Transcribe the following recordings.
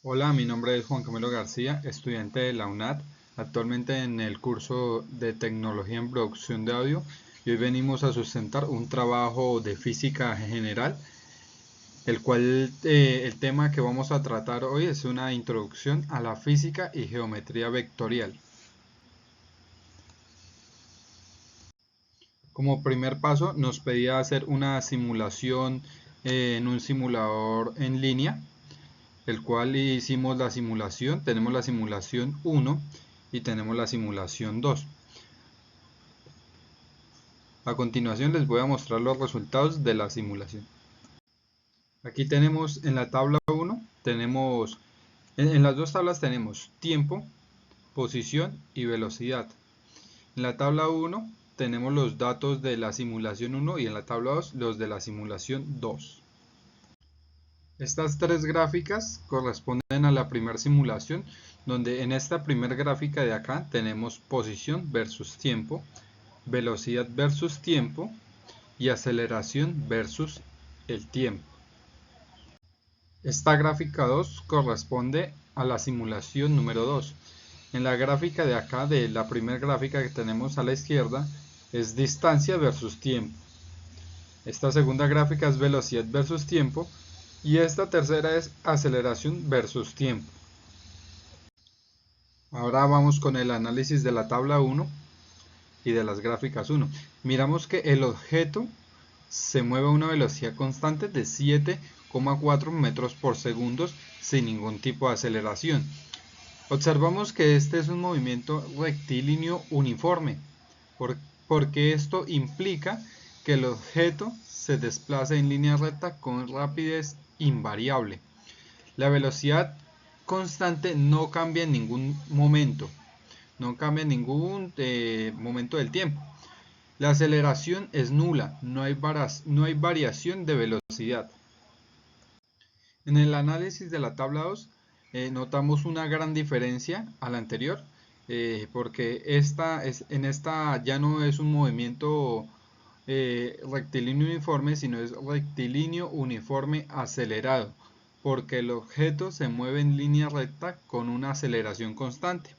Hola, mi nombre es Juan Camilo García, estudiante de la UNAD, actualmente en el curso de Tecnología en Producción de Audio, y hoy venimos a sustentar un trabajo de física general, el cual el tema que vamos a tratar hoy es una introducción a la física y geometría vectorial. Como primer paso nos pedía hacer una simulación en un simulador en línea, el cual hicimos la simulación. Tenemos la simulación 1 y tenemos la simulación 2. A continuación les voy a mostrar los resultados de la simulación. Aquí tenemos en la tabla 1, tenemos en las dos tablas tenemos tiempo, posición y velocidad. En la tabla 1 tenemos los datos de la simulación 1 y en la tabla 2 los de la simulación 2. Estas tres gráficas corresponden a la primera simulación, donde en esta primera gráfica de acá tenemos posición versus tiempo, velocidad versus tiempo y aceleración versus el tiempo. Esta gráfica 2 corresponde a la simulación número 2. En la gráfica de acá, de la primera gráfica que tenemos a la izquierda, es distancia versus tiempo. Esta segunda gráfica es velocidad versus tiempo y esta tercera es aceleración versus tiempo. Ahora vamos con el análisis de la tabla 1 y de las gráficas 1. Miramos que el objeto se mueve a una velocidad constante de 7,4 metros por segundo sin ningún tipo de aceleración. Observamos que este es un movimiento rectilíneo uniforme, porque esto implica que el objeto se desplaza en línea recta con rapidez invariable. La velocidad constante no cambia en ningún momento, no cambia en ningún momento del tiempo. La aceleración es nula, no hay variación de velocidad. En el análisis de la tabla 2 notamos una gran diferencia a la anterior, porque en esta ya no es un movimiento rectilíneo uniforme, sino es rectilíneo uniforme acelerado, porque el objeto se mueve en línea recta con una aceleración constante.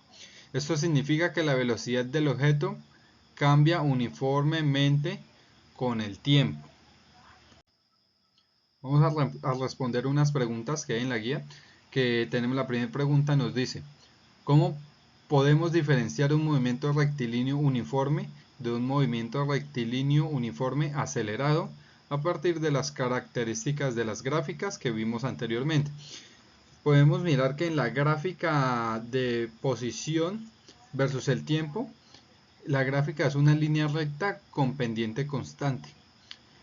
Esto significa que la velocidad del objeto cambia uniformemente con el tiempo. Vamos a responder unas preguntas que hay en la guía. Que tenemos la primera pregunta, nos dice: ¿cómo podemos diferenciar un movimiento rectilíneo uniforme de un movimiento rectilíneo uniforme acelerado a partir de las características de las gráficas que vimos anteriormente? Podemos mirar que en la gráfica de posición versus el tiempo, la gráfica es una línea recta con pendiente constante.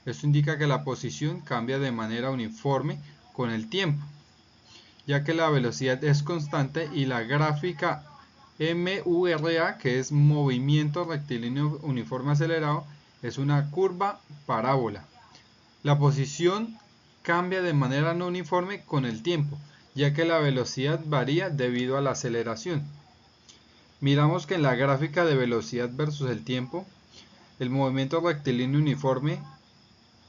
Esto indica que la posición cambia de manera uniforme con el tiempo, ya que la velocidad es constante, y la gráfica MURA, que es movimiento rectilíneo uniforme acelerado, es una curva parábola. La posición cambia de manera no uniforme con el tiempo, ya que la velocidad varía debido a la aceleración. Miramos que en la gráfica de velocidad versus el tiempo, el movimiento rectilíneo uniforme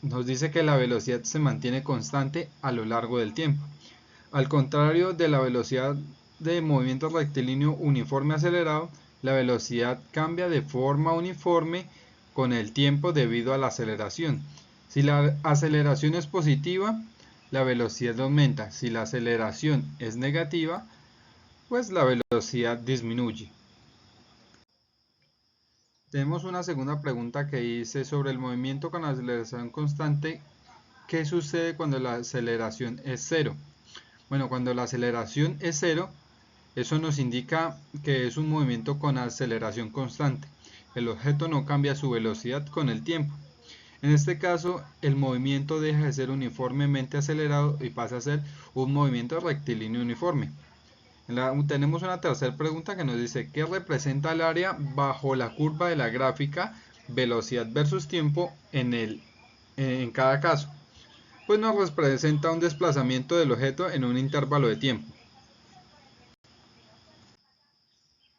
nos dice que la velocidad se mantiene constante a lo largo del tiempo. Al contrario de la velocidad de movimiento rectilíneo uniforme acelerado, la velocidad cambia de forma uniforme con el tiempo debido a la aceleración. Si la aceleración es positiva, la velocidad aumenta. Si la aceleración es negativa, pues la velocidad disminuye. Tenemos una segunda pregunta que dice: sobre el movimiento con aceleración constante, ¿qué sucede cuando la aceleración es cero? Bueno, cuando la aceleración es cero, eso nos indica que es un movimiento con aceleración constante. El objeto no cambia su velocidad con el tiempo. En este caso, el movimiento deja de ser uniformemente acelerado y pasa a ser un movimiento rectilíneo uniforme. Tenemos una tercera pregunta que nos dice: ¿qué representa el área bajo la curva de la gráfica velocidad versus tiempo en cada caso? Pues nos representa un desplazamiento del objeto en un intervalo de tiempo.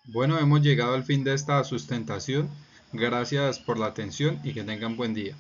Bueno, hemos llegado al fin de esta sustentación. Gracias por la atención y que tengan buen día.